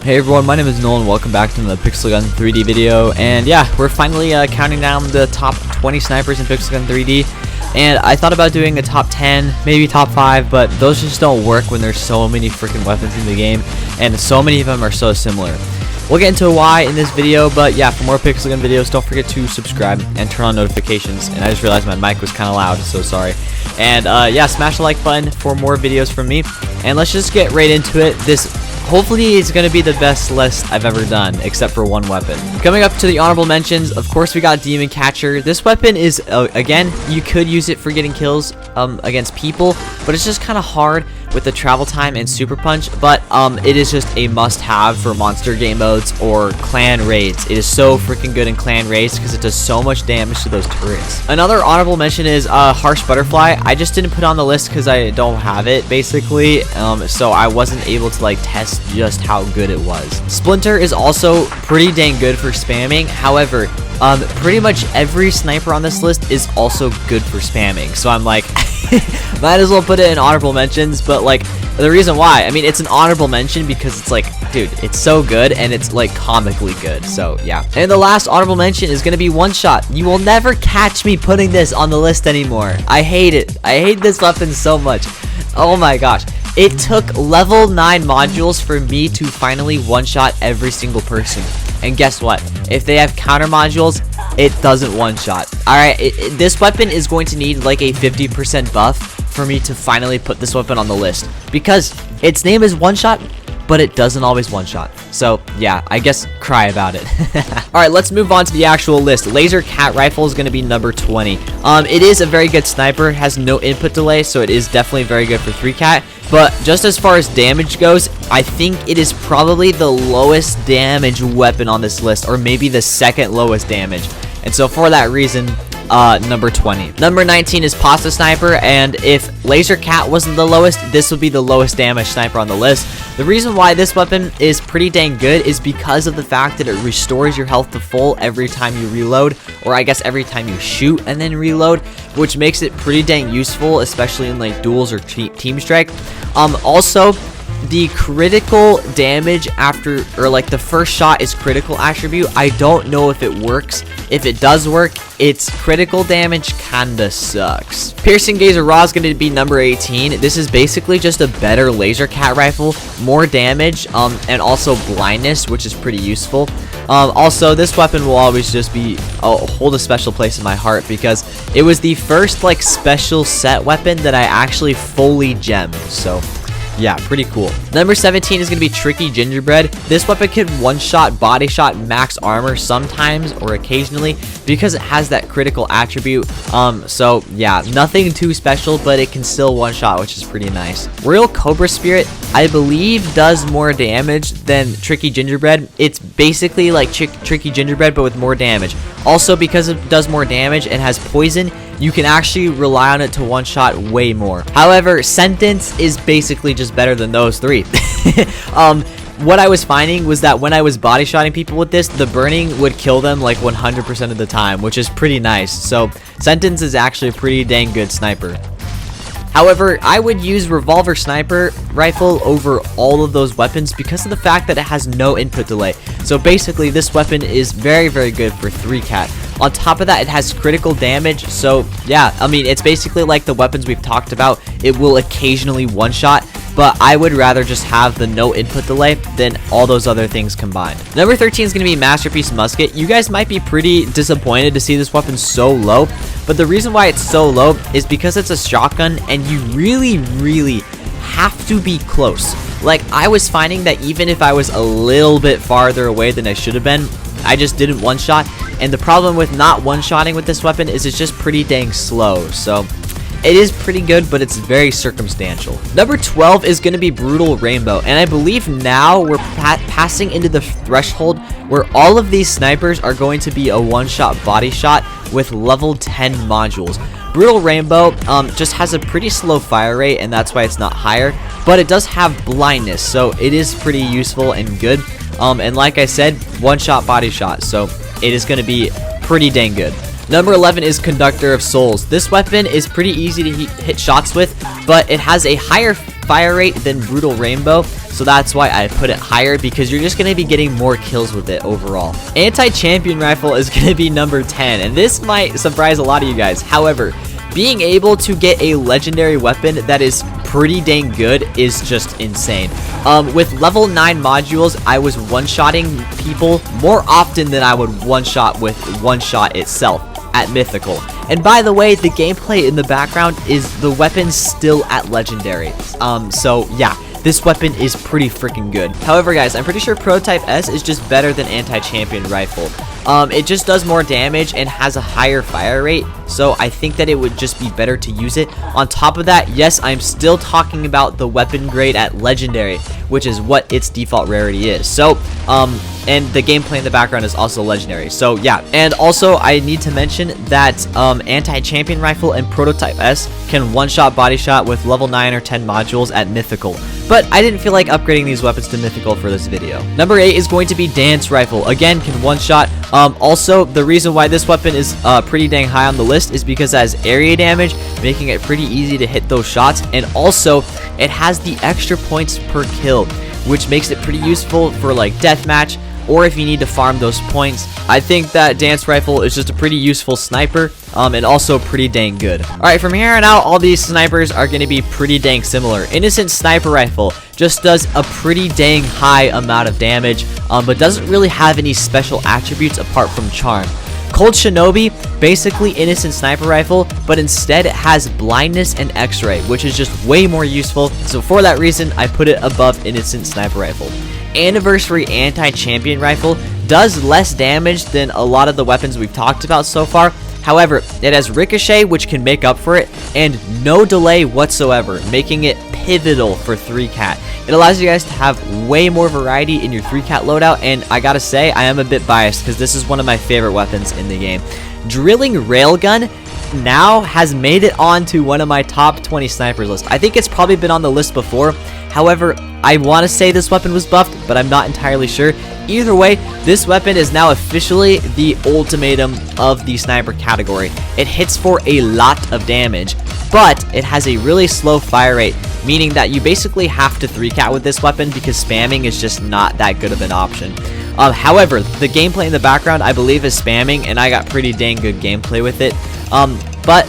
Hey everyone, my name is Nolan. Welcome back to another Pixel Gun 3D video. And yeah, we're finally counting down the top 20 snipers in Pixel Gun 3D. And I thought about doing a top 10, maybe top 5, but those just don't work when there's so many freaking weapons in the game, and so many of them are so similar. We'll get into why in this video, but yeah, for more Pixel Gun videos, don't forget to subscribe and turn on notifications. And I just realized my mic was kind of loud, so sorry. And yeah, smash the like button for more videos from me. And let's just get right into it. This hopefully is going to be the best list I've ever done, except for one weapon. Coming up to the honorable mentions, of course we got Demon Catcher. This weapon is, again, you could use it for getting kills against people, but it's just kind of hard with the travel time and super punch. But it is just a must-have for monster game modes or clan raids. It is so freaking good in clan raids because it does so much damage to those turrets. Another honorable mention is Harsh Butterfly. I just didn't put on the list because I don't have it, basically, so I wasn't able to like test just how good it was. Splinter is also pretty dang good for spamming. However, pretty much every sniper on this list is also good for spamming, so I'm like might as well put it in honorable mentions. But like, the reason why, I mean, it's an honorable mention because it's like, dude, it's so good and it's like comically good. So yeah. And the last honorable mention is gonna be One Shot. You will never catch me putting this on the list anymore. I hate it. I hate this weapon so much. Oh my gosh. It took level 9 modules for me to finally one-shot every single person. And guess what? If they have counter modules, it doesn't one-shot. Alright, this weapon is going to need like a 50% buff for me to finally put this weapon on the list. Because its name is one-shot, but it doesn't always one-shot. So yeah, I guess cry about it. Alright, let's move on to the actual list. Laser Cat Rifle is going to be number 20. It is a very good sniper, has no input delay, so it is definitely very good for 3-cat. But just as far as damage goes, I think it is probably the lowest damage weapon on this list, or maybe the second lowest damage. And so for that reason, number 20. Number 19 is Pasta Sniper, and if Laser Cat wasn't the lowest, this would be the lowest damage sniper on the list. The reason why this weapon is pretty dang good is because of the fact that it restores your health to full every time you reload, or I guess every time you shoot and then reload, which makes it pretty dang useful, especially in like duels or team strike. Also, the critical damage after, or like the first shot is critical attribute. I don't know if it works. If it does work, its critical damage kinda sucks. Piercing Gazer Raw is going to be number 18. This is basically just a better Laser Cat Rifle, more damage, and also blindness, which is pretty useful. Also, this weapon will always just be hold a special place in my heart because it was the first like special set weapon that I actually fully gemmed. So yeah, pretty cool. Number 17 is going to be Tricky Gingerbread. This weapon can one-shot, body shot, max armor sometimes or occasionally because it has that critical attribute. So yeah, nothing too special, but it can still one-shot, which is pretty nice. Royal Cobra Spirit, I believe, does more damage than Tricky Gingerbread. It's basically like Tricky Gingerbread, but with more damage. Also, because it does more damage and has poison, you can actually rely on it to one-shot way more. However, Sentence is basically just better than those three. What I was finding was that when I was body shotting people with this, the burning would kill them like 100% of the time, which is pretty nice. So Sentence is actually a pretty dang good sniper. However, I would use Revolver Sniper Rifle over all of those weapons because of the fact that it has no input delay. So basically, this weapon is very, very good for 3-cat. On top of that, it has critical damage. So yeah, I mean, it's basically like the weapons we've talked about. It will occasionally one-shot, but I would rather just have the no input delay than all those other things combined. Number 13 is going to be Masterpiece Musket. You guys might be pretty disappointed to see this weapon so low, but the reason why it's so low is because it's a shotgun and you really, really have to be close. Like, I was finding that even if I was a little bit farther away than I should have been, I just didn't one-shot. And the problem with not one-shotting with this weapon is it's just pretty dang slow. So it is pretty good, but it's very circumstantial. Number 12 is going to be Brutal Rainbow, and I believe now we're passing into the threshold where all of these snipers are going to be a one-shot body shot with level 10 modules. Brutal Rainbow just has a pretty slow fire rate, and that's why it's not higher, but it does have blindness, so it is pretty useful and good. And like I said, one-shot body shot, so it is going to be pretty dang good. Number 11 is Conductor of Souls. This weapon is pretty easy to hit shots with, but it has a higher fire rate than Brutal Rainbow, so that's why I put it higher, because you're just going to be getting more kills with it overall. Anti-champion rifle is going to be number 10, and this might surprise a lot of you guys. However, being able to get a legendary weapon that is pretty dang good is just insane. With level 9 modules, I was one-shotting people more often than I would one-shot with one-shot itself at Mythical. And by the way, the gameplay in the background is the weapon still at Legendary. So yeah, this weapon is pretty freaking good. However, guys, I'm pretty sure Prototype S is just better than Anti-Champion Rifle. It just does more damage and has a higher fire rate, so I think that it would just be better to use it. On top of that, yes, I'm still talking about the weapon grade at Legendary, which is what its default rarity is. So, and the gameplay in the background is also Legendary. So, yeah. And also, I need to mention that Anti-Champion Rifle and Prototype S can one-shot body shot with level 9 or 10 modules at Mythical. But I didn't feel like upgrading these weapons to Mythical for this video. Number 8 is going to be Dance Rifle. Again, can one-shot. Also, the reason why this weapon is pretty dang high on the list is because it has area damage, making it pretty easy to hit those shots. And also, it has the extra points per kill, which makes it pretty useful for like deathmatch, or if you need to farm those points. I think that Dance Rifle is just a pretty useful sniper, and also pretty dang good. Alright, from here on out, all these snipers are going to be pretty dang similar. Innocent Sniper Rifle just does a pretty dang high amount of damage, but doesn't really have any special attributes apart from charm. Cold Shinobi, basically Innocent Sniper Rifle, but instead it has blindness and X-ray, which is just way more useful. So for that reason, I put it above Innocent Sniper Rifle. Anniversary Anti-Champion Rifle does less damage than a lot of the weapons we've talked about so far. However, it has Ricochet, which can make up for it, and no delay whatsoever, making it pivotal for 3-cat. It allows you guys to have way more variety in your 3-cat loadout, and I gotta say, I am a bit biased because this is one of my favorite weapons in the game. Drilling Railgun now has made it onto one of my top 20 snipers list. I think it's probably been on the list before. However, I want to say this weapon was buffed, but I'm not entirely sure. Either way, this weapon is now officially the ultimatum of the sniper category. It hits for a lot of damage, but it has a really slow fire rate, meaning that you basically have to 3-cat with this weapon because spamming is just not that good of an option. However, the gameplay in the background, I believe, is spamming, and I got pretty dang good gameplay with it. But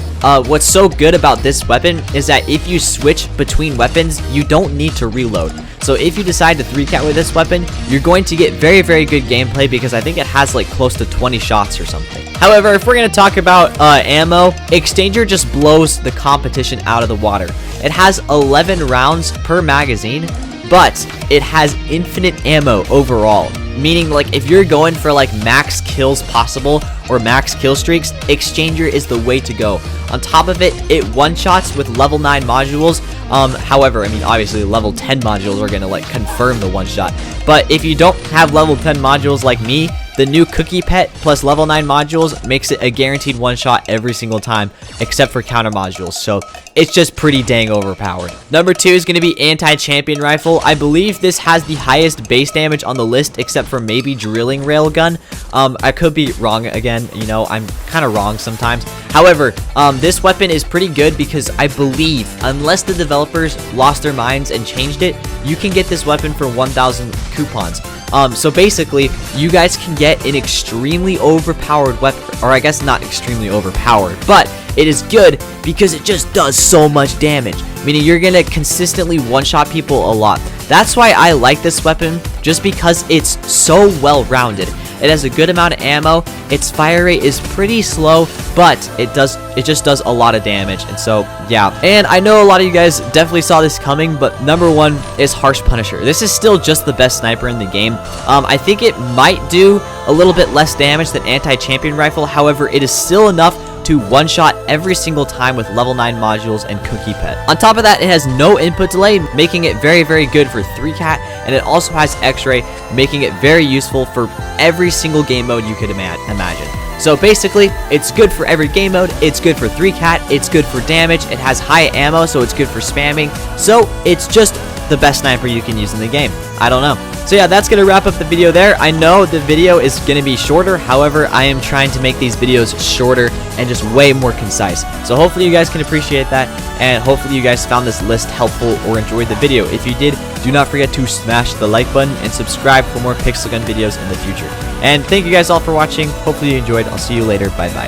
what's so good about this weapon is that if you switch between weapons, you don't need to reload. So if you decide to 3-cat with this weapon, you're going to get very, very good gameplay because I think it has like close to 20 shots or something. However, if we're going to talk about ammo, Exchanger just blows the competition out of the water. It has 11 rounds per magazine, but it has infinite ammo overall. Meaning, like, if you're going for like max kills possible or max kill streaks, Exchanger is the way to go. On top of it, it one-shots with level 9 modules. However, I mean, obviously level 10 modules are gonna like confirm the one-shot. But if you don't have level 10 modules like me, the new Cookie Pet plus level 9 modules makes it a guaranteed one-shot every single time, except for counter modules. So it's just pretty dang overpowered. Number 2 is going to be Anti-Champion Rifle. I believe this has the highest base damage on the list, except for maybe Drilling Railgun. I could be wrong again. You know, I'm kind of wrong sometimes. However, this weapon is pretty good because I believe, unless the developers lost their minds and changed it, you can get this weapon for 1,000 coupons. So basically, you guys can get an extremely overpowered weapon, or I guess not extremely overpowered, but it is good because it just does so much damage, meaning you're gonna consistently one-shot people a lot. That's why I like this weapon, just because it's so well-rounded. It has a good amount of ammo, its fire rate is pretty slow, but it just does a lot of damage. And so yeah, and I know a lot of you guys definitely saw this coming, but number 1 is Harsh Punisher. This is still just the best sniper in the game. I think it might do a little bit less damage than Anti-Champion Rifle. However, it is still enough to one-shot every single time with level 9 modules and Cookie Pet. On top of that, it has no input delay, making it very, very good for 3-cat, and it also has X-ray, making it very useful for every single game mode you could imagine. So basically, it's good for every game mode, it's good for 3-cat, it's good for damage, it has high ammo, so it's good for spamming, so it's just the best sniper you can use in the game. I don't know. So yeah, that's going to wrap up the video there. I know the video is going to be shorter. However, I am trying to make these videos shorter and just way more concise. So hopefully you guys can appreciate that. And hopefully you guys found this list helpful or enjoyed the video. If you did, do not forget to smash the like button and subscribe for more Pixel Gun videos in the future. And thank you guys all for watching. Hopefully you enjoyed. I'll see you later. Bye-bye.